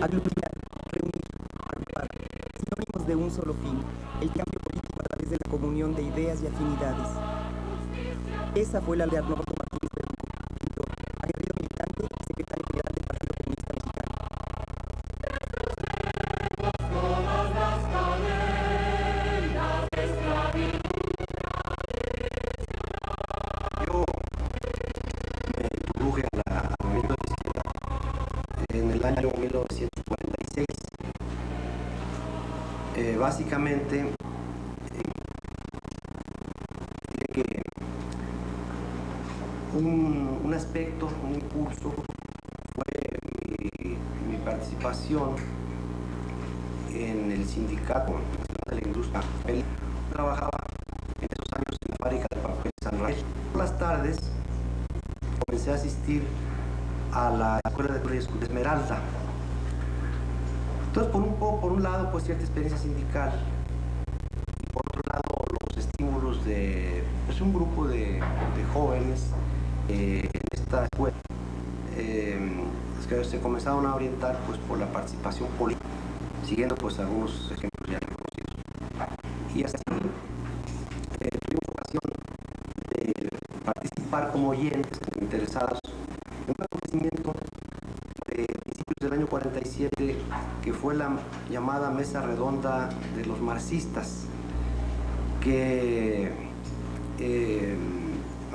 Aglutinar, reunir, agrupar, sinónimos de un solo fin, el cambio político a través de la comunión de ideas y afinidades. Esa fue la de Arnoldo Martínez Verdugo, pintor, aguerrido militante y secretario general del Partido Comunista Mexicano. Yo me introduje al movimiento de izquierda en el año 1946. Básicamente, diré que un aspecto, un impulso, fue mi participación en el sindicato nacional de la industria. Él trabajaba en esos años en la fábrica de papel San Rafael. Por las tardes comencé a asistir a la escuela de Torres Esmeralda. Entonces, por un lado, pues cierta experiencia sindical, y por otro lado, los estímulos de pues, un grupo de jóvenes en esta escuela que se comenzaron a orientar pues, por la participación política, siguiendo pues algunos ejemplos ya reconocidos. Y así tuvimos ocasión de participar como oyentes interesados en un acontecimiento de principios del año 47 que fue la llamada Mesa Redonda de los Marxistas, que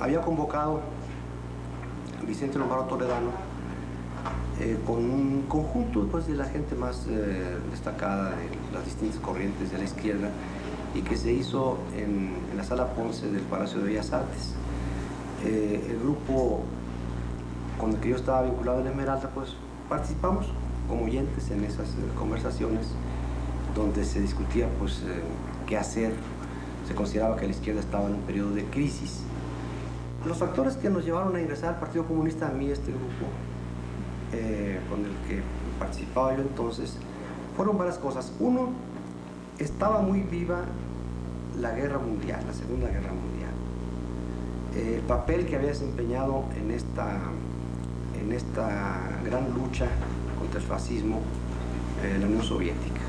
había convocado Vicente Lombardo Toledano con un conjunto pues, de la gente más destacada de las distintas corrientes de la izquierda, y que se hizo en la Sala Ponce del Palacio de Bellas Artes. El grupo con el que yo estaba vinculado en Esmeralda, pues participamos como oyentes en esas conversaciones donde se discutía pues, qué hacer. Se consideraba que la izquierda estaba en un periodo de crisis. Los factores que nos llevaron a ingresar al Partido Comunista, a mí, este grupo con el que participaba yo entonces, fueron varias cosas. Uno, estaba muy viva la guerra mundial, la Segunda Guerra Mundial. El papel que había desempeñado en esta gran lucha contra el fascismo la Unión Soviética.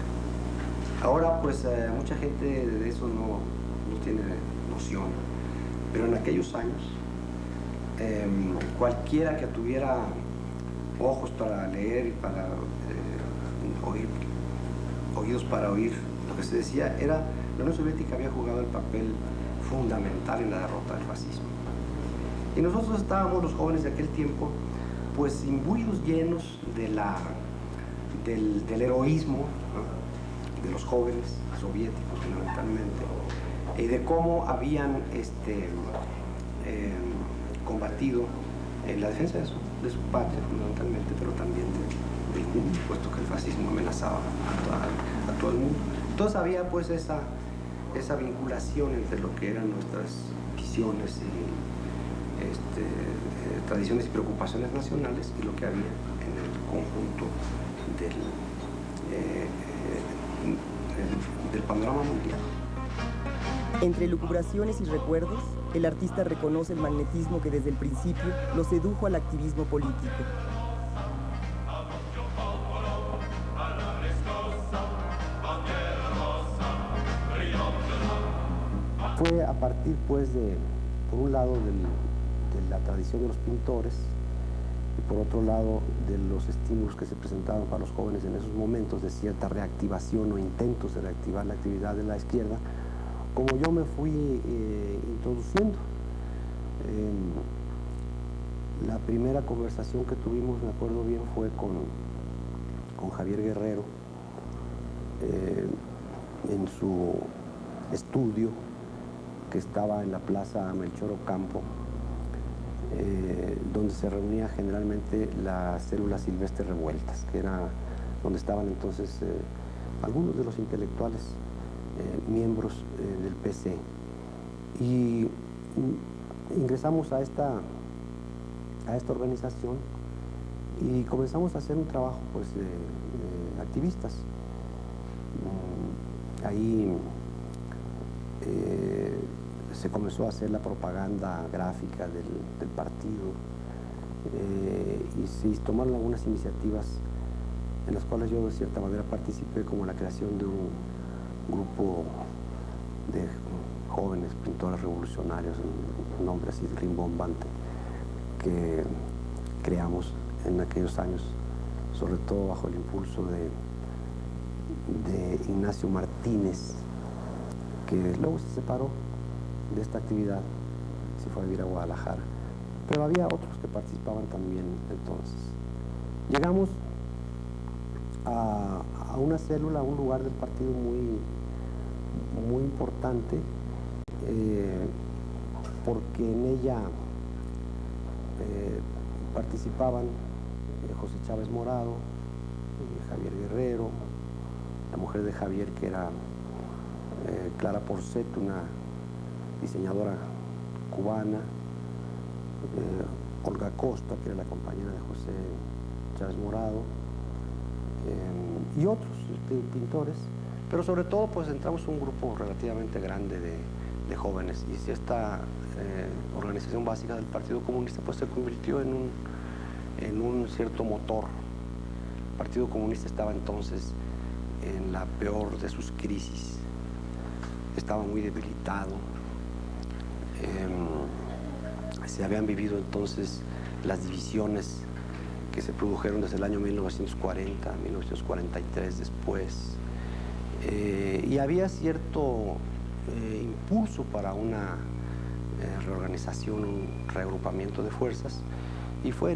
Ahora pues mucha gente de eso no tiene noción, pero en aquellos años cualquiera que tuviera ojos para leer y para oír, oídos para oír lo que se decía, era la Unión Soviética había jugado el papel fundamental en la derrota del fascismo. Y nosotros estábamos, los jóvenes de aquel tiempo, pues imbuidos, llenos del heroísmo, ¿no?, de los jóvenes soviéticos fundamentalmente, y de cómo habían combatido en la defensa de su patria fundamentalmente, pero también del mundo, puesto que el fascismo amenazaba a todo el mundo. Entonces había pues esa vinculación entre lo que eran nuestras visiones y tradiciones y preocupaciones nacionales y lo que había en el conjunto del panorama mundial. Entre lucubraciones y recuerdos, el artista reconoce el magnetismo que desde el principio lo sedujo al activismo político. Fue a partir, pues, por un lado, de la tradición de los pintores y por otro lado, de los estímulos que se presentaban para los jóvenes en esos momentos de cierta reactivación o intentos de reactivar la actividad de la izquierda, como yo me fui introduciendo. La primera conversación que tuvimos, me acuerdo bien, fue con Javier Guerrero en su estudio que estaba en la Plaza Melchor Ocampo, donde se reunía generalmente las células silvestres revueltas, que era donde estaban entonces algunos de los intelectuales miembros del PC. Y ingresamos a esta organización y comenzamos a hacer un trabajo pues, de activistas. Ahí se comenzó a hacer la propaganda gráfica del partido y se tomaron algunas iniciativas en las cuales yo de cierta manera participé, como la creación de un grupo de jóvenes pintores revolucionarios, un nombre así rimbombante, que creamos en aquellos años, sobre todo bajo el impulso de Ignacio Martínez, que luego se separó de esta actividad, se fue a vivir a Guadalajara, pero había otros que participaban también entonces. Llegamos a una célula, a un lugar del partido muy importante, porque en ella participaban José Chávez Morado, Javier Guerrero, la mujer de Javier, que era Clara Porcet, una diseñadora cubana, Olga Costa, que era la compañera de José Chávez Morado, y otros pintores, pero sobre todo pues entramos un grupo relativamente grande de jóvenes, y esta organización básica del Partido Comunista pues se convirtió en un cierto motor. El Partido Comunista estaba entonces en la peor de sus crisis, estaba muy debilitado, se habían vivido entonces las divisiones que se produjeron desde el año 1940, 1943 después, y había cierto impulso para una reorganización, un reagrupamiento de fuerzas, y fue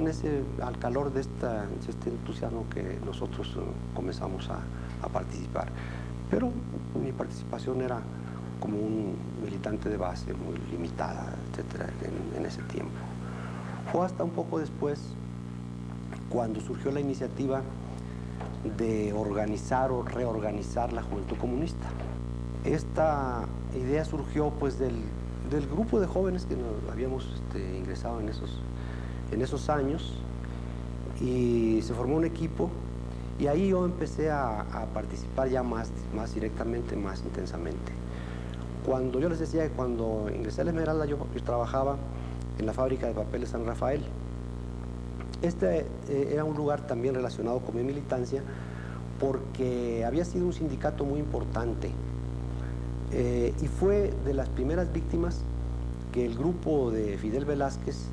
al calor de este entusiasmo que nosotros comenzamos a participar. Pero mi participación era como un militante de base, muy limitada, etcétera, en ese tiempo. Fue hasta un poco después cuando surgió la iniciativa de organizar o reorganizar la Juventud Comunista. Esta idea surgió pues del grupo de jóvenes que nos habíamos ingresado en esos años, y se formó un equipo, y ahí yo empecé a participar ya más directamente, más intensamente. Cuando yo les decía que cuando ingresé a la Esmeralda yo trabajaba en la fábrica de papeles San Rafael. Era un lugar también relacionado con mi militancia, porque había sido un sindicato muy importante, y fue de las primeras víctimas que el grupo de Fidel Velázquez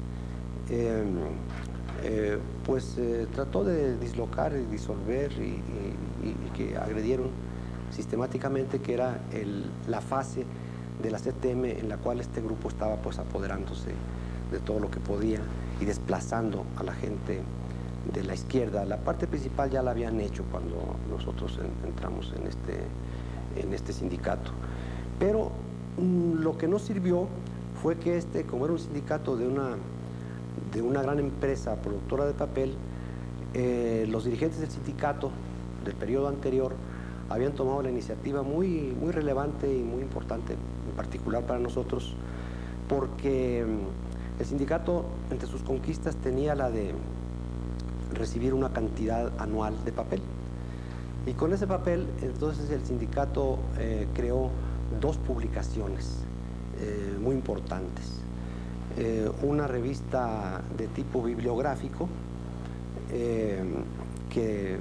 trató de dislocar y disolver, y que agredieron sistemáticamente, que era la fase de la CTM en la cual este grupo estaba pues apoderándose de todo lo que podía y desplazando a la gente de la izquierda. La parte principal ya la habían hecho cuando nosotros entramos en este sindicato, pero lo que no sirvió fue que como era un sindicato de una gran empresa productora de papel, los dirigentes del sindicato del periodo anterior habían tomado la iniciativa muy relevante y muy importante, en particular para nosotros, porque el sindicato, entre sus conquistas, tenía la de recibir una cantidad anual de papel. Y con ese papel, entonces, el sindicato creó 2 publicaciones muy importantes. Una revista de tipo bibliográfico que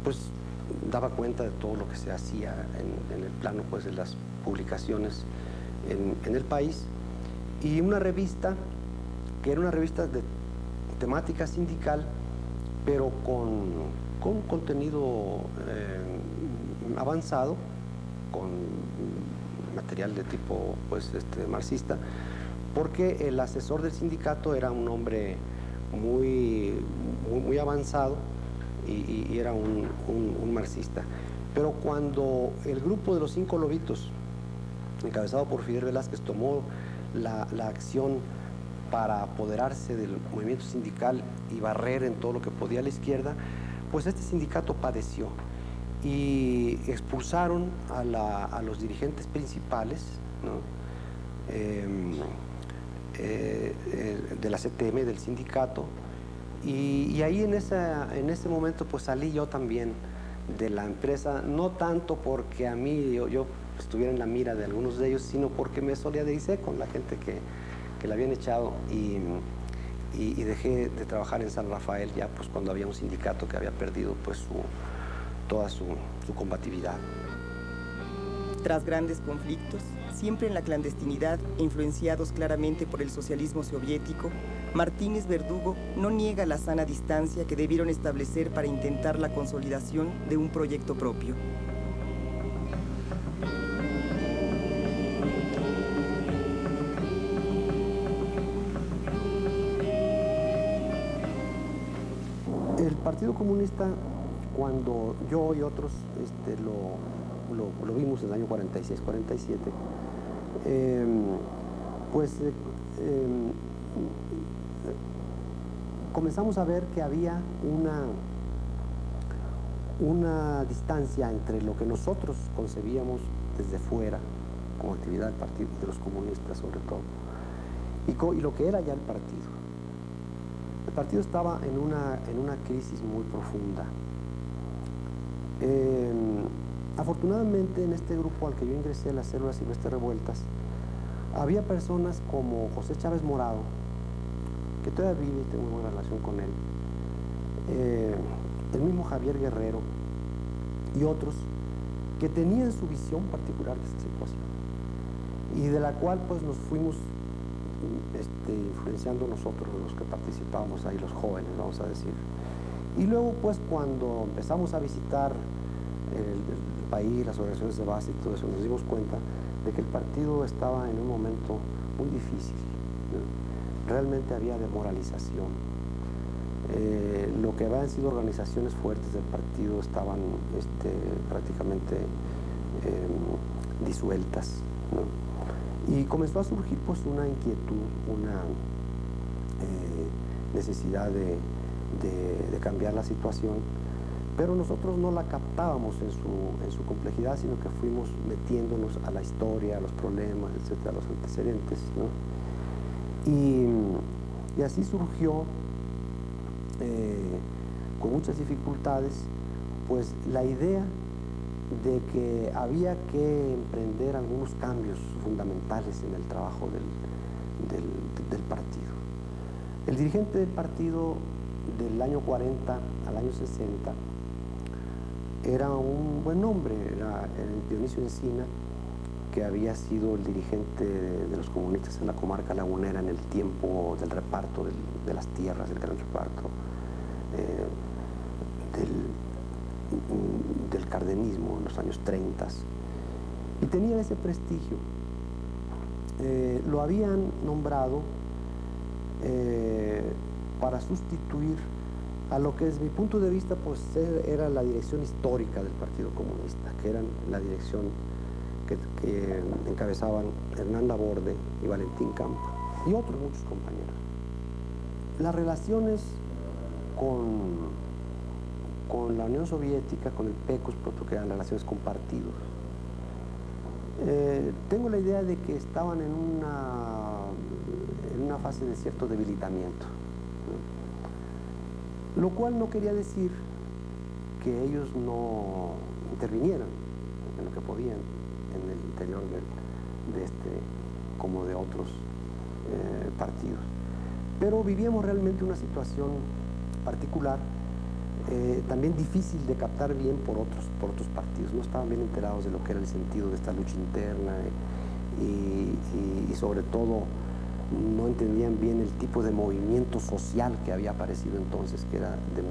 pues daba cuenta de todo lo que se hacía en el plano pues de las publicaciones en el país, y una revista que era una revista de temática sindical, pero con contenido avanzado, con material de tipo pues marxista, porque el asesor del sindicato era un hombre muy avanzado y era un marxista. Pero cuando el grupo de los 5 lobitos, encabezado por Fidel Velázquez, tomó la acción para apoderarse del movimiento sindical y barrer en todo lo que podía a la izquierda, pues este sindicato padeció, y expulsaron a los dirigentes principales, ¿no? De la CTM, del sindicato, y ahí en ese momento pues salí yo también de la empresa, no tanto porque a mí yo estuviera en la mira de algunos de ellos, sino porque me solidaricé con la gente que la habían echado, y dejé de trabajar en San Rafael ya pues cuando había un sindicato que había perdido pues toda su combatividad. Tras grandes conflictos, siempre en la clandestinidad e influenciados claramente por el socialismo soviético, Martínez Verdugo no niega la sana distancia que debieron establecer para intentar la consolidación de un proyecto propio. El Partido Comunista, cuando yo y otros lo vimos en el año 46, 47, comenzamos a ver que había una distancia entre lo que nosotros concebíamos desde fuera, como actividad del partido, de los comunistas sobre todo, y lo que era ya el partido. El partido estaba en una crisis muy profunda. Afortunadamente, en este grupo al que yo ingresé, las células Silvestres Revueltas, había personas como José Chávez Morado, que todavía vive y tengo una buena relación con él, el mismo Javier Guerrero y otros que tenían su visión particular de esta situación y de la cual pues nos fuimos influenciando nosotros, los que participábamos ahí, los jóvenes, vamos a decir. Y luego pues cuando empezamos a visitar el país, las organizaciones de base y todo eso, nos dimos cuenta de que el partido estaba en un momento muy difícil, ¿no? Realmente había demoralización. Lo que habían sido organizaciones fuertes del partido estaban prácticamente disueltas, ¿no? Y comenzó a surgir pues una inquietud, una necesidad de cambiar la situación, pero nosotros no la captábamos en su complejidad, sino que fuimos metiéndonos a la historia, a los problemas, etcétera, a los antecedentes, ¿no? Y así surgió, con muchas dificultades, pues la idea de que había que emprender algunos cambios fundamentales en el trabajo del partido. El dirigente del partido del año 40 al año 60 era un buen hombre, era el Dionisio Encina, que había sido el dirigente de los comunistas en la comarca lagunera en el tiempo del reparto de las tierras, del gran reparto, del cardenismo en los años 30, y tenía ese prestigio. Lo habían nombrado para sustituir a lo que desde mi punto de vista pues era la dirección histórica del Partido Comunista, que era la dirección que encabezaban Hernán Laborde y Valentín Campa y otros muchos compañeros. Las relaciones con la Unión Soviética, con el PECOS, porque eran relaciones con partidos. Tengo la idea de que estaban en una fase de cierto debilitamiento, ¿no? Lo cual no quería decir que ellos no intervinieran en lo que podían en el interior de como de otros partidos. Pero vivíamos realmente una situación particular, también difícil de captar bien por otros partidos. No estaban bien enterados de lo que era el sentido de esta lucha interna y sobre todo no entendían bien el tipo de movimiento social que había aparecido entonces, que era de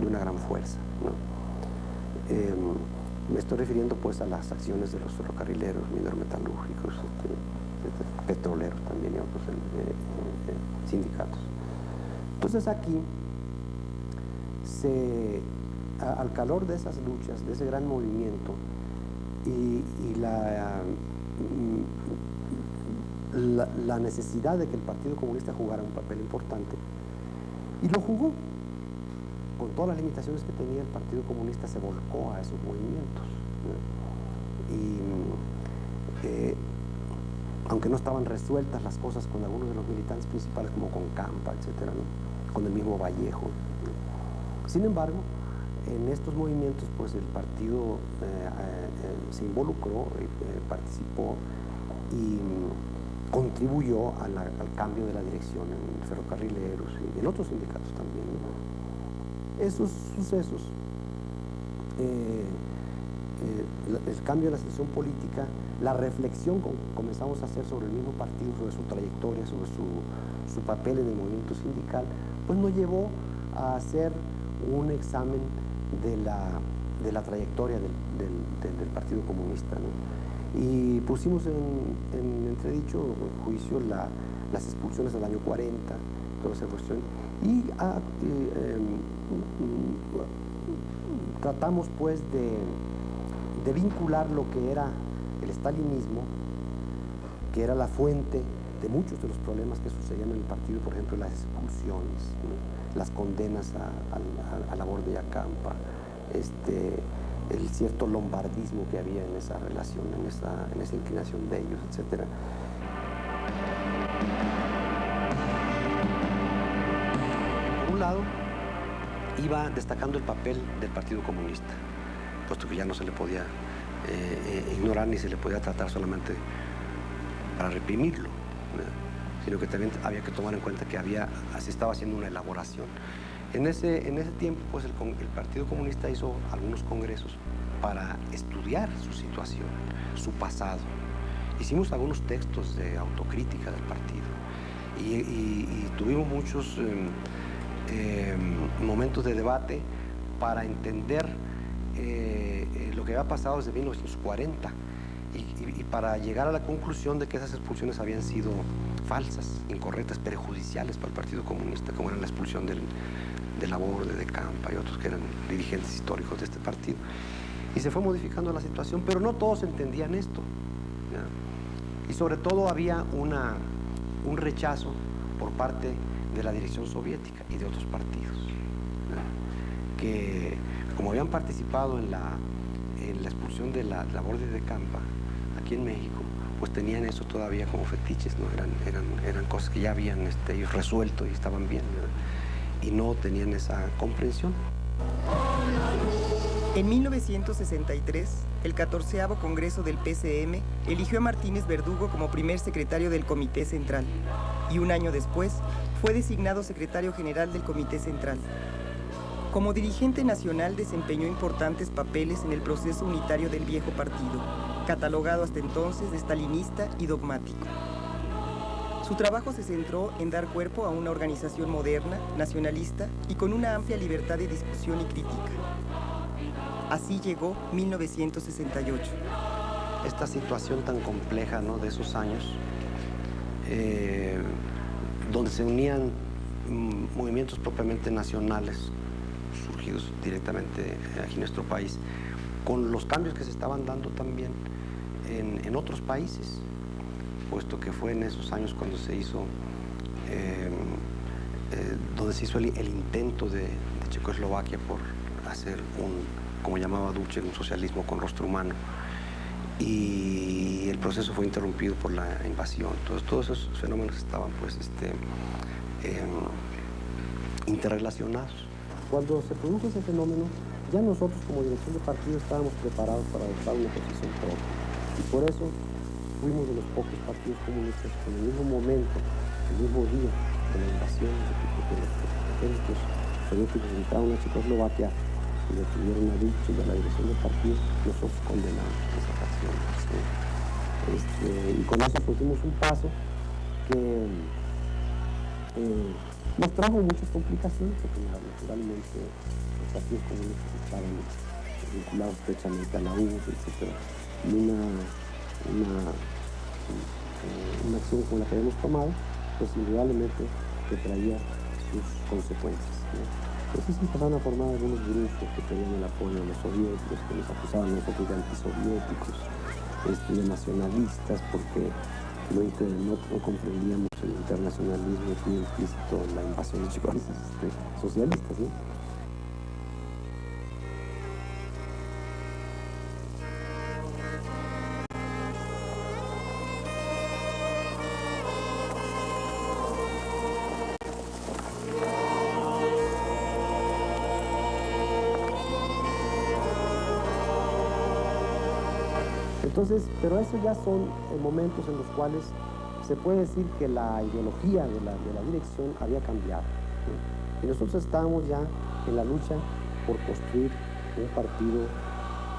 una gran fuerza, ¿no? Me estoy refiriendo pues a las acciones de los ferrocarrileros, minerometalúrgicos, petroleros también y otros sindicatos. Entonces aquí, al calor de esas luchas, de ese gran movimiento y la necesidad de que el Partido Comunista jugara un papel importante, y lo jugó. Con todas las limitaciones que tenía, el Partido Comunista se volcó a esos movimientos, ¿no? Y aunque no estaban resueltas las cosas con algunos de los militantes principales, como con Campa, etcétera, ¿no? Con el mismo Vallejo, ¿no? Sin embargo, en estos movimientos pues el partido se involucró, participó y contribuyó al cambio de la dirección en ferrocarrileros y en otros sindicatos también, ¿no? Esos sucesos, el cambio de la situación política, la reflexión que comenzamos a hacer sobre el mismo partido, sobre su trayectoria, sobre su papel en el movimiento sindical, pues nos llevó a hacer un examen de la trayectoria del Partido Comunista, ¿no? Y pusimos en entredicho juicio las expulsiones del año 40, toda esa cuestión, y tratamos pues de vincular lo que era el stalinismo, que era la fuente de muchos de los problemas que sucedían en el partido, por ejemplo las expulsiones, ¿no? Las condenas a la Labor de Yacampa, el cierto lombardismo que había en esa relación, en esa inclinación de ellos, etc. Por un lado, iba destacando el papel del Partido Comunista, puesto que ya no se le podía ignorar ni se le podía tratar solamente para reprimirlo, ¿verdad? Sino que también había que tomar en cuenta que se estaba haciendo una elaboración. En ese tiempo, pues, el Partido Comunista hizo algunos congresos para estudiar su situación, su pasado. Hicimos algunos textos de autocrítica del partido y tuvimos muchos momentos de debate para entender lo que había pasado desde 1940 y para llegar a la conclusión de que esas expulsiones habían sido falsas, incorrectas, perjudiciales para el Partido Comunista, como era la expulsión de Laborde, de Campa y otros que eran dirigentes históricos de este partido. Y se fue modificando la situación, pero no todos entendían esto, ¿ya? Y sobre todo había un rechazo por parte de la dirección soviética y de otros partidos, ¿ya? Que como habían participado en la expulsión de la Laborde de Campa aquí en México, pues tenían eso todavía como fetiches, ¿no? Eran cosas que ya habían ellos resuelto y estaban bien, ¿verdad? Y no tenían esa comprensión. En 1963, el 14º Congreso del PCM eligió a Martínez Verdugo como primer secretario del Comité Central y un año después fue designado secretario general del Comité Central. Como dirigente nacional desempeñó importantes papeles en el proceso unitario del viejo partido, catalogado hasta entonces de estalinista y dogmático. Su trabajo se centró en dar cuerpo a una organización moderna, nacionalista y con una amplia libertad de discusión y crítica. Así llegó 1968. Esta situación tan compleja, ¿no?, de esos años, donde se unían movimientos propiamente nacionales, surgidos directamente aquí en nuestro país, con los cambios que se estaban dando también en otros países, puesto que fue en esos años cuando se hizo, el intento de Checoslovaquia por hacer como llamaba Duce, un socialismo con rostro humano, y el proceso fue interrumpido por la invasión. Entonces, todos esos fenómenos estaban pues interrelacionados. Cuando se produjo ese fenómeno, ya nosotros como dirección de partido estábamos preparados para adoptar una posición propia, y por eso fuimos de los pocos partidos comunistas que en el mismo momento, el mismo día de la invasión de los ejércitos soviéticos entraron a Checoslovaquia y detuvieron a Duce y a la dirección del partido, nosotros condenamos esas acciones, ¿sí? Y con eso pusimos un paso que nos trajo muchas complicaciones, porque naturalmente los partidos comunistas estaban vinculados estrechamente a la URSS, etc. Y una acción como la que habíamos tomado, pues indudablemente que traía sus consecuencias, ¿no? Entonces empezaron a formar algunos grupos que pedían el apoyo a los soviéticos, que nos acusaban a nosotros de antisoviéticos, de nacionalistas, porque no comprendíamos el internacionalismo muy implícito en la invasión de los países socialistas, ¿no? Entonces, pero eso ya son momentos en los cuales se puede decir que la ideología de la dirección había cambiado, ¿no? Y nosotros estábamos ya en la lucha por construir un partido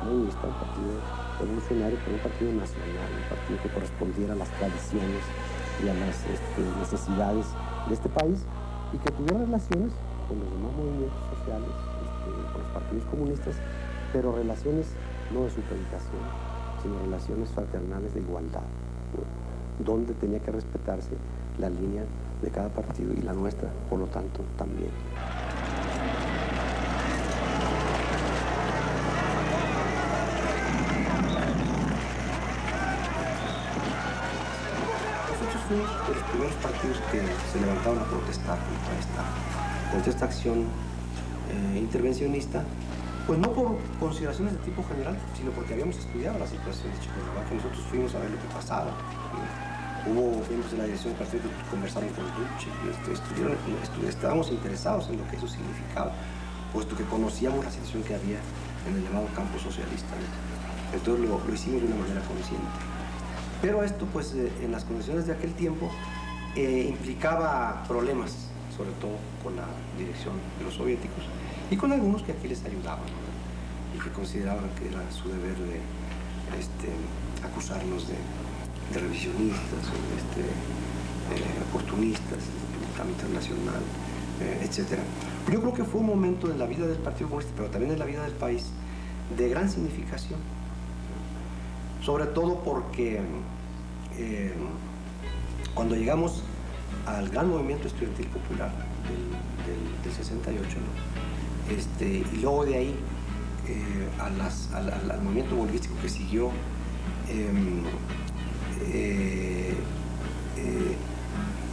comunista, un partido revolucionario, pero un partido nacional, un partido que correspondiera a las tradiciones y a las necesidades de este país y que tuviera relaciones con los demás movimientos sociales, con los partidos comunistas, pero relaciones no de supeditación, sino relaciones fraternales de igualdad, ¿no? Donde tenía que respetarse la línea de cada partido y la nuestra, por lo tanto, también. Nosotros fuimos de los primeros partidos que se levantaron a protestar contra esta acción intervencionista, pues no por consideraciones de tipo general, sino porque habíamos estudiado la situación de Checoslovaquia. Nosotros fuimos a ver lo que pasaba. Hubo miembros de la dirección del partido que conversaron con Duce, estábamos interesados en lo que eso significaba, puesto que conocíamos la situación que había en el llamado campo socialista, ¿no? Entonces lo hicimos de una manera consciente. Pero esto, pues, en las condiciones de aquel tiempo, implicaba problemas, sobre todo con la dirección de los soviéticos y con algunos que aquí les ayudaban, ¿no? Y que consideraban que era su deber de acusarnos de revisionistas, oportunistas, en el plano internacional, etc. Yo creo que fue un momento en la vida del Partido Comunista, pero también en la vida del país, de gran significación, sobre todo porque cuando llegamos al gran movimiento estudiantil popular del 68, ¿no? Y luego de ahí al movimiento bolchevique que siguió,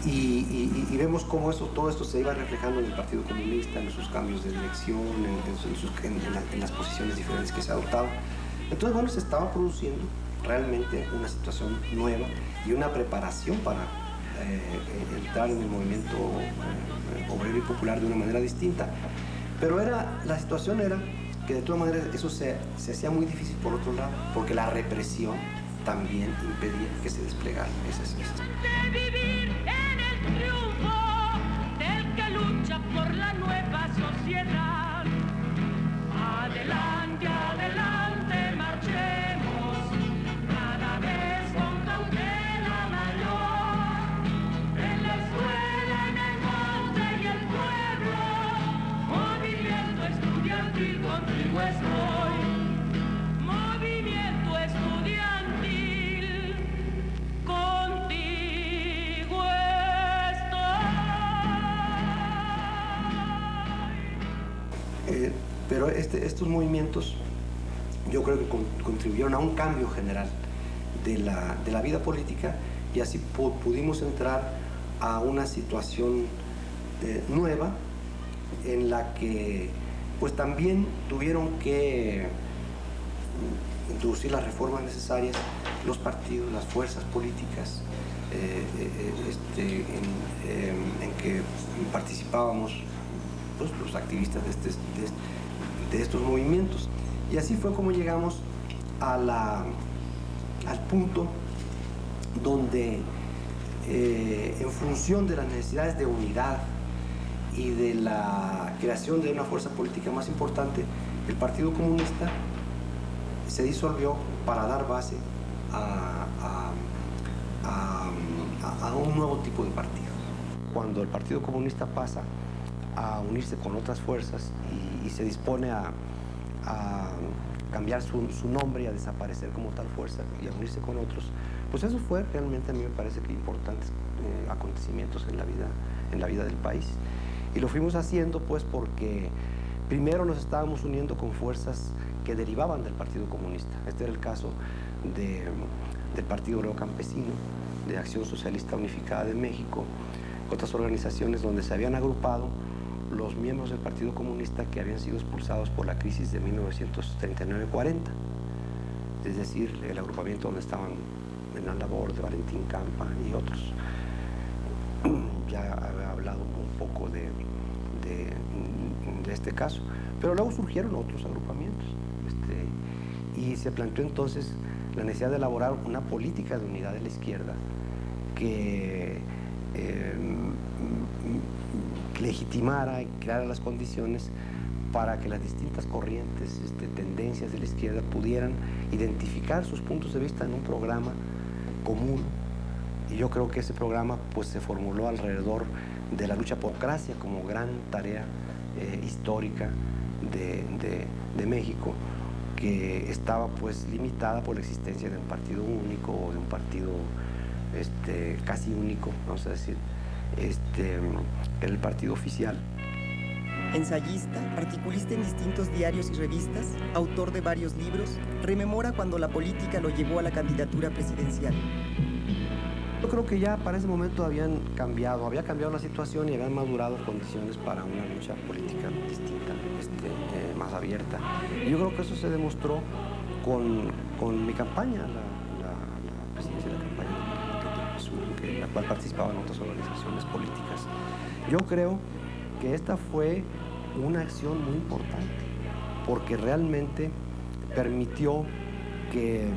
y vemos cómo todo esto se iba reflejando en el Partido Comunista, en sus cambios de dirección, en las posiciones diferentes que se adoptaban. Entonces, bueno, se estaba produciendo realmente una situación nueva y una preparación para entrar en el movimiento obrero y popular de una manera distinta. Pero la situación era que de todas maneras eso se hacía muy difícil por otro lado, porque la represión también impedía que se desplegara esas. De vivir en el triunfo del que lucha por la nueva sociedad. Adelante, adelante, marchemos, cada vez con cautela mayor. En la escuela, en el monte y el pueblo, movimiento estudiantil contigo estoy. Movimiento estudiantil, contigo estoy. Pero estos movimientos yo creo que contribuyeron a un cambio general de la vida política y así pudimos entrar a una situación nueva en la que pues también tuvieron que introducir las reformas necesarias los partidos, las fuerzas políticas en que participábamos, pues, los activistas de estos movimientos. Y así fue como llegamos al punto donde en función de las necesidades de unidad y de la creación de una fuerza política más importante, el Partido Comunista se disolvió para dar base a un nuevo tipo de partido. Cuando el Partido Comunista pasa a unirse con otras fuerzas y se dispone a cambiar su nombre y a desaparecer como tal fuerza y a unirse con otros, pues eso fue realmente, a mí me parece que importantes acontecimientos en la vida del país. Y lo fuimos haciendo pues porque primero nos estábamos uniendo con fuerzas que derivaban del Partido Comunista. Este era el caso del Partido Obrero Campesino, de Acción Socialista Unificada de México, otras organizaciones donde se habían agrupado los miembros del Partido Comunista que habían sido expulsados por la crisis de 1939-40, es decir, el agrupamiento donde estaban Hernán Laborde, Valentín Campa y otros. Ya había hablado un poco de este caso, pero luego surgieron otros agrupamientos y se planteó entonces la necesidad de elaborar una política de unidad de la izquierda que legitimara y creara las condiciones para que las distintas corrientes, tendencias de la izquierda pudieran identificar sus puntos de vista en un programa común. Y yo creo que ese programa pues se formuló alrededor de la lucha por democracia como gran tarea histórica de México, que estaba pues limitada por la existencia de un partido único o de un partido casi único, vamos a decir, el partido oficial. Ensayista, articulista en distintos diarios y revistas, autor de varios libros, rememora cuando la política lo llevó a la candidatura presidencial. Yo creo que ya para ese momento había cambiado la situación y habían madurado condiciones para una lucha política distinta, más abierta. Y yo creo que eso se demostró con mi campaña, la presidencia de la campaña del PSUV, en la cual participaban otras organizaciones políticas. Yo creo que esta fue una acción muy importante, porque realmente permitió que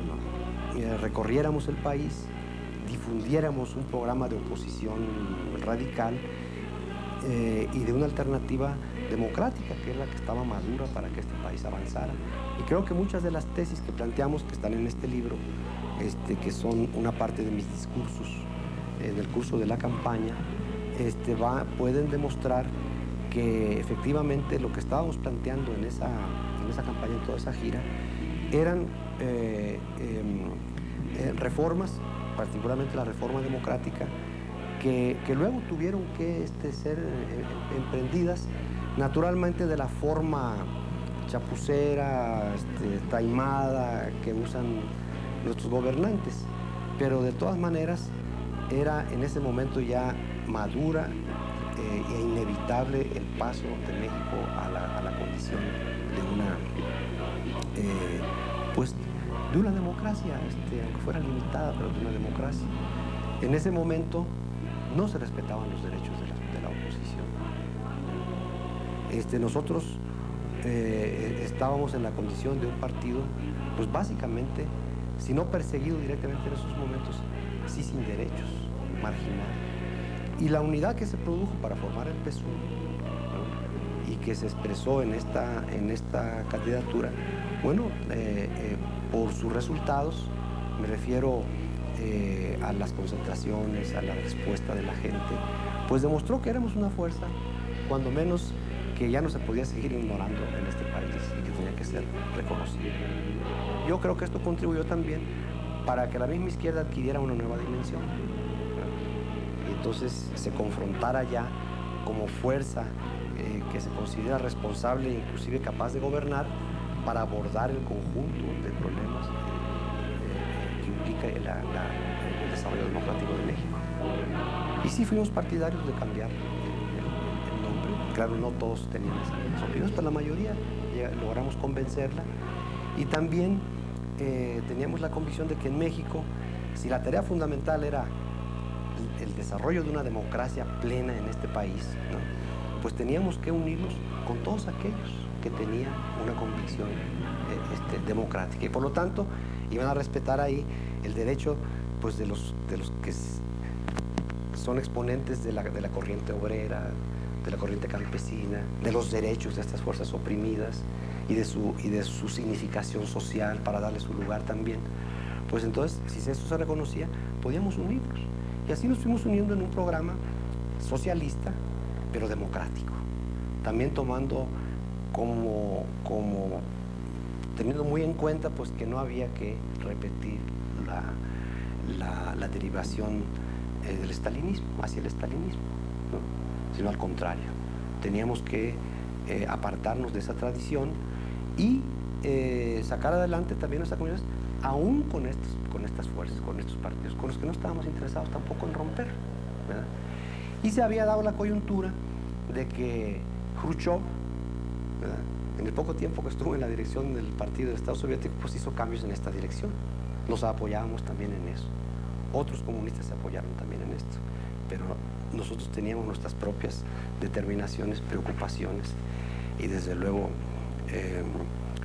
recorriéramos el país, difundiéramos un programa de oposición radical y de una alternativa democrática, que es la que estaba madura para que este país avanzara. Y creo que muchas de las tesis que planteamos, que están en este libro, que son una parte de mis discursos en el curso de la campaña, pueden demostrar que efectivamente lo que estábamos planteando en esa campaña, en toda esa gira, eran reformas, particularmente la reforma democrática, que luego tuvieron que ser emprendidas naturalmente de la forma chapucera, taimada que usan nuestros gobernantes, pero de todas maneras era en ese momento ya madura e inevitable el paso de México a la condición de una democracia, aunque fuera limitada, pero de una democracia. En ese momento no se respetaban los derechos de la oposición. Nosotros estábamos en la condición de un partido, pues básicamente, si no perseguido directamente en esos momentos, sí sin derechos, marginal. Y la unidad que se produjo para formar el PSUV, ¿no?, y que se expresó en esta candidatura, bueno, por sus resultados, me refiero a las concentraciones, a la respuesta de la gente, pues demostró que éramos una fuerza, cuando menos, que ya no se podía seguir ignorando en este país y que tenía que ser reconocido. Yo creo que esto contribuyó también para que la misma izquierda adquiriera una nueva dimensión, ¿no? Y entonces se confrontara ya como fuerza que se considera responsable e inclusive capaz de gobernar para abordar el conjunto de problemas que implica el desarrollo democrático de México. Y sí fuimos partidarios de cambiar el nombre. Claro, no todos tenían esas opiniones, pero la mayoría logramos convencerla. Y también teníamos la convicción de que en México, si la tarea fundamental era el desarrollo de una democracia plena en este país, ¿no?, pues teníamos que unirnos con todos aquellos que tenían una convicción democrática, y por lo tanto iban a respetar ahí el derecho, pues, de los que son exponentes de la corriente obrera, de la corriente campesina, de los derechos de estas fuerzas oprimidas y de su significación social, para darle su lugar también. Pues entonces, si eso se reconocía, podíamos unirnos. Y así nos fuimos uniendo en un programa socialista, pero democrático. También tomando teniendo muy en cuenta, pues, que no había que repetir la derivación del estalinismo, hacia el estalinismo, ¿no?, sino al contrario. Teníamos que apartarnos de esa tradición y sacar adelante también nuestra comunidad, aún con estas fuerzas, con estos partidos, con los que no estábamos interesados tampoco en romper, ¿verdad? Y se había dado la coyuntura de que Khrushchev, ¿verdad?, en el poco tiempo que estuvo en la dirección del partido del Estado Soviético, pues hizo cambios en esta dirección. Nos apoyábamos también en eso. Otros comunistas se apoyaron también en esto, pero nosotros teníamos nuestras propias determinaciones, preocupaciones y desde luego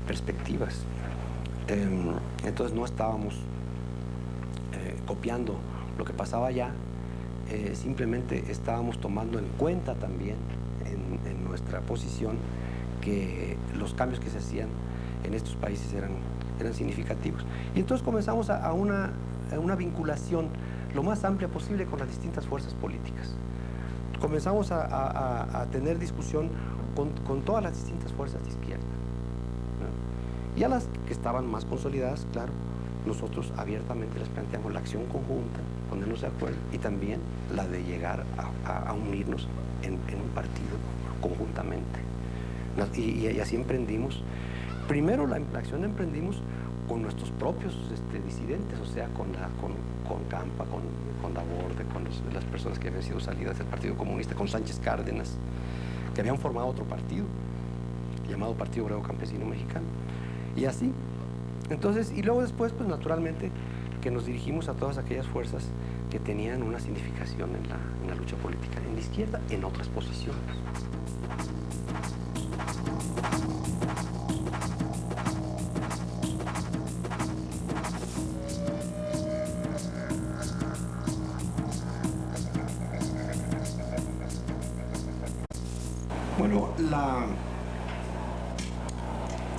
perspectivas. Entonces no estábamos copiando lo que pasaba allá, simplemente estábamos tomando en cuenta también en nuestra posición que los cambios que se hacían en estos países eran significativos. Y entonces comenzamos a una vinculación lo más amplia posible con las distintas fuerzas políticas. Comenzamos a tener discusión con todas las distintas fuerzas de izquierda, ¿no? Y a las que estaban más consolidadas, claro, nosotros abiertamente les planteamos la acción conjunta, ponernos de acuerdo, y también la de llegar a unirnos en un partido conjuntamente. Y así emprendimos. Primero la acción emprendimos con nuestros propios disidentes, o sea, con Campa, con Laborde, con las personas que habían sido salidas del Partido Comunista, con Sánchez Cárdenas, que habían formado otro partido, llamado Partido Obrero Campesino Mexicano. Y así. Entonces, y luego después, pues naturalmente, que nos dirigimos a todas aquellas fuerzas que tenían una significación en la lucha política en la izquierda, en otras posiciones. Bueno,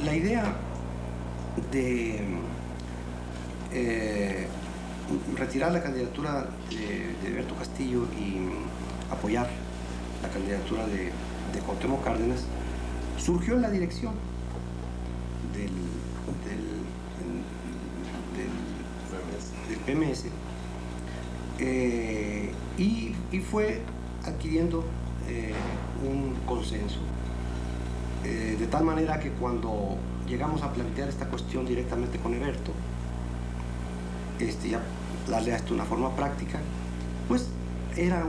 la idea de retirar la candidatura de Alberto Castillo y apoyar la candidatura de Cuauhtémoc Cárdenas surgió en la dirección del PMS y fue adquiriendo un consenso, de tal manera que cuando llegamos a plantear esta cuestión directamente con Eberto, ya darle a esto una forma práctica, pues era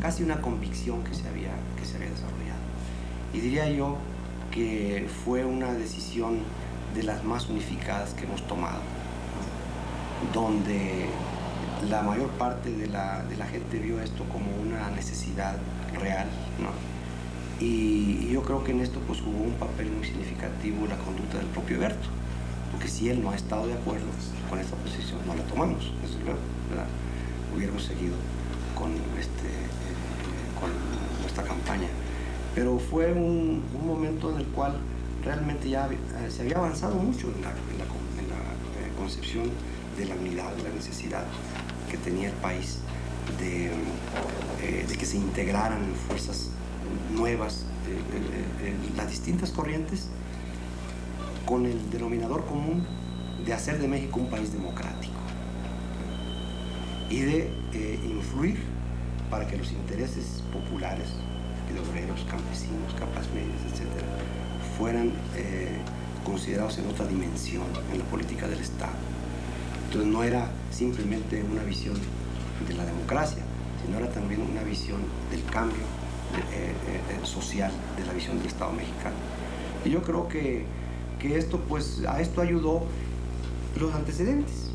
casi una convicción que se había desarrollado. Y diría yo que fue una decisión de las más unificadas que hemos tomado, donde la mayor parte de la gente vio esto como una necesidad real, ¿no? Y yo creo que en esto pues jugó un papel muy significativo la conducta del propio Eberto, porque si él no ha estado de acuerdo con esta posición, no la tomamos, desde luego, ¿verdad? Hubiéramos seguido con nuestra campaña. Pero fue un momento en el cual realmente ya se había avanzado mucho en la concepción de la unidad, de la necesidad que tenía el país de que se integraran fuerzas nuevas, las distintas corrientes, con el denominador común de hacer de México un país democrático y de influir para que los intereses populares, de obreros, campesinos, capas medias, etc., fueran considerados en otra dimensión en la política del Estado. Entonces no era simplemente una visión de la democracia, sino era también una visión del cambio social de la visión del Estado mexicano. Y yo creo que esto, pues, a esto ayudó los antecedentes.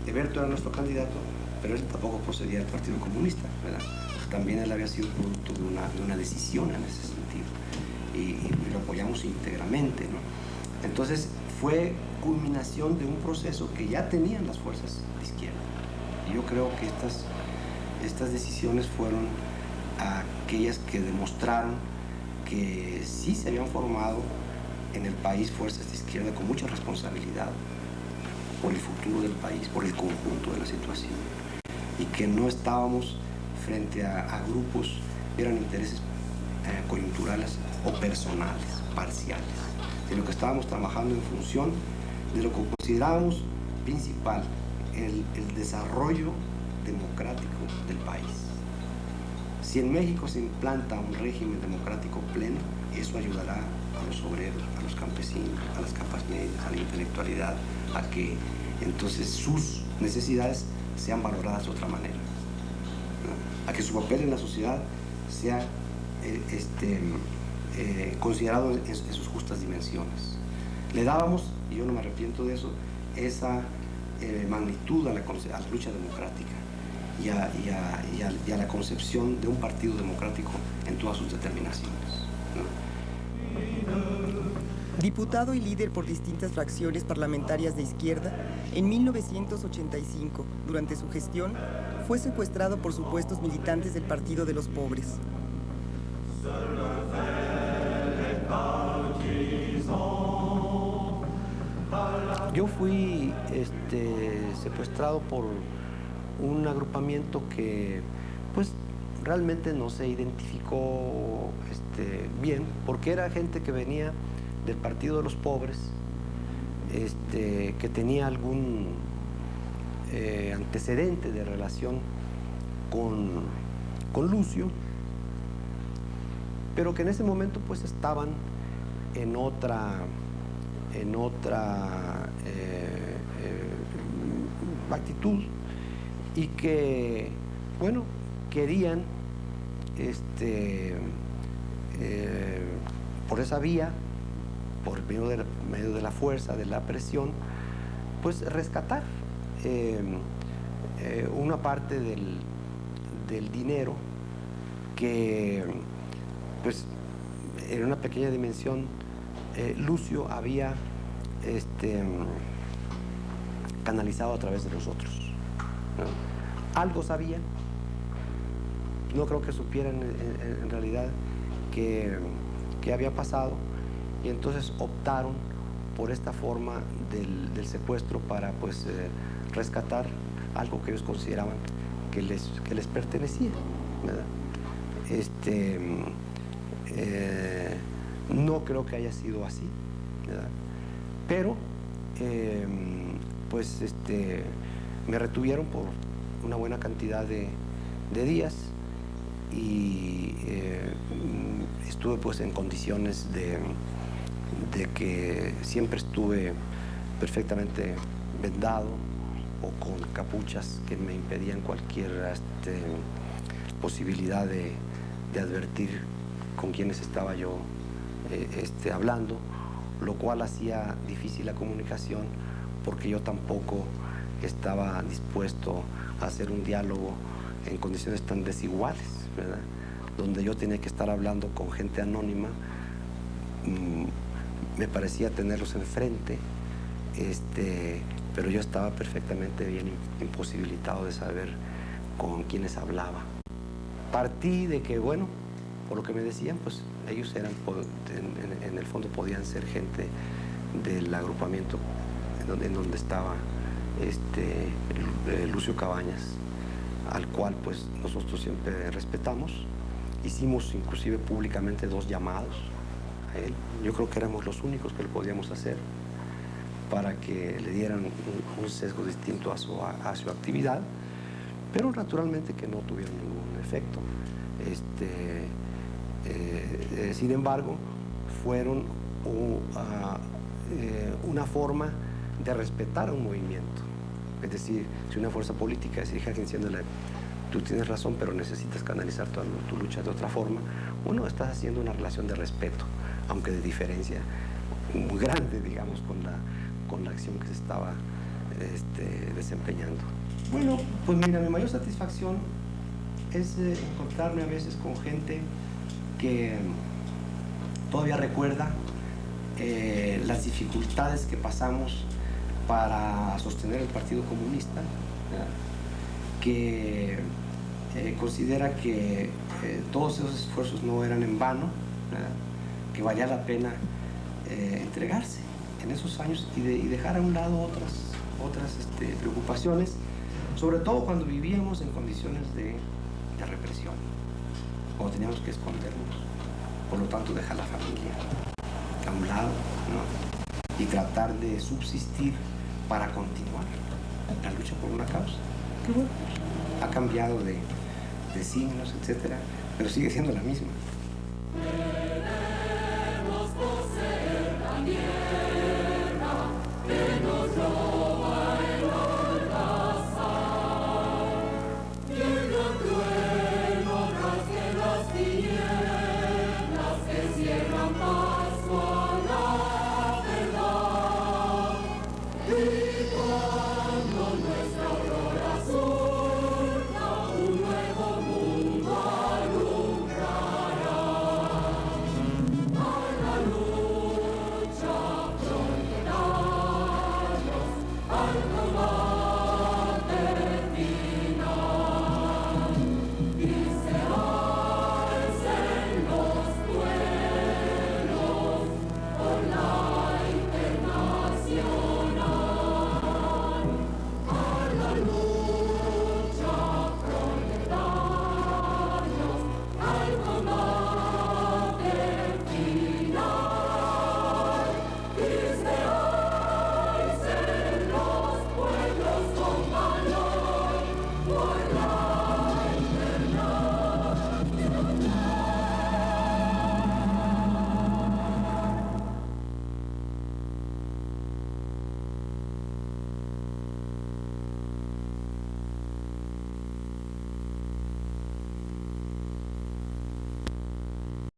Eberto era nuestro candidato, pero él tampoco procedía del Partido Comunista, ¿verdad? También él había sido producto de una decisión en ese sentido, y lo apoyamos íntegramente, ¿no? Entonces fue culminación de un proceso que ya tenían las fuerzas de izquierda. Y yo creo que estas decisiones fueron aquellas que demostraron que sí se habían formado en el país fuerzas de izquierda con mucha responsabilidad por el futuro del país, por el conjunto de la situación, y que no estábamos frente a grupos que eran intereses coyunturales o personales, parciales, sino que estábamos trabajando en función de lo que considerábamos principal, el desarrollo democrático del país. Si en México se implanta un régimen democrático pleno, eso ayudará a los obreros, a los campesinos, a las capas medias, a la intelectualidad, a que entonces sus necesidades sean valoradas de otra manera, ¿no? A que su papel en la sociedad sea considerado en sus justas dimensiones. Le dábamos, y yo no me arrepiento de eso, esa magnitud a la lucha democrática y a la concepción de un partido democrático en todas sus determinaciones, ¿no? Diputado y líder por distintas fracciones parlamentarias de izquierda, en 1985, durante su gestión, fue secuestrado por supuestos militantes del Partido de los Pobres. Yo fui secuestrado por un agrupamiento que pues realmente no se identificó bien, porque era gente que venía del Partido de los Pobres, que tenía algún antecedente de relación con Lucio, pero que en ese momento pues estaban en otra actitud, y que, bueno, querían por esa vía, por medio de la fuerza, de la presión, pues rescatar una parte del dinero que, pues, en una pequeña dimensión, Lucio había canalizado a través de los otros, ¿no? Algo sabían, no creo que supieran en realidad qué había pasado, y entonces optaron por esta forma del secuestro para pues rescatar algo que ellos consideraban que les pertenecía, ¿verdad? No creo que haya sido así, ¿verdad? Pero pues me retuvieron por una buena cantidad de días, y estuve pues en condiciones de que siempre estuve perfectamente vendado o con capuchas que me impedían cualquier posibilidad de advertir con quienes estaba yo hablando, lo cual hacía difícil la comunicación, porque yo tampoco estaba dispuesto a hacer un diálogo en condiciones tan desiguales, ¿verdad? Donde yo tenía que estar hablando con gente anónima. Me parecía tenerlos enfrente, pero yo estaba perfectamente bien imposibilitado de saber con quiénes hablaba. Partí de que, bueno, por lo que me decían, pues ellos eran, en el fondo podían ser gente del agrupamiento en donde estaba Lucio Cabañas, al cual pues nosotros siempre respetamos. Hicimos inclusive públicamente 2 llamados a él. Yo creo que éramos los únicos que lo podíamos hacer para que le dieran un sesgo distinto a su actividad, pero naturalmente que no tuvieron ningún efecto. Sin embargo, fueron una forma de respetar a un movimiento. Es decir, si una fuerza política se dirige diciéndole, tú tienes razón, pero necesitas canalizar tu lucha de otra forma, bueno, estás haciendo una relación de respeto, aunque de diferencia muy grande, digamos, con la acción que se estaba desempeñando. Bueno, pues mira, mi mayor satisfacción es encontrarme a veces con gente que todavía recuerda las dificultades que pasamos para sostener el Partido Comunista, ¿verdad? Que considera que todos esos esfuerzos no eran en vano, ¿verdad? Que valía la pena entregarse en esos años y dejar a un lado otras preocupaciones, sobre todo cuando vivíamos en condiciones de represión, cuando teníamos que escondernos, por lo tanto dejar la familia a un lado, ¿no? Y tratar de subsistir para continuar la lucha por una causa que, bueno, ha cambiado de signos, etcétera, pero sigue siendo la misma.